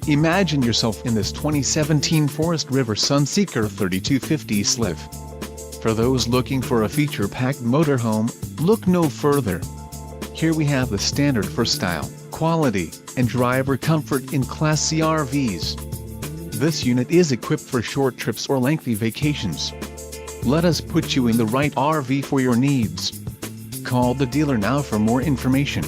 Imagine yourself in this 2017 Forest River Sunseeker 3250SLEF. For those looking for a feature-packed motorhome, look no further. Here we have the standard for style, quality, and driver comfort in Class C RVs. This unit is equipped for short trips or lengthy vacations. Let us put you in the right RV for your needs. Call the dealer now for more information.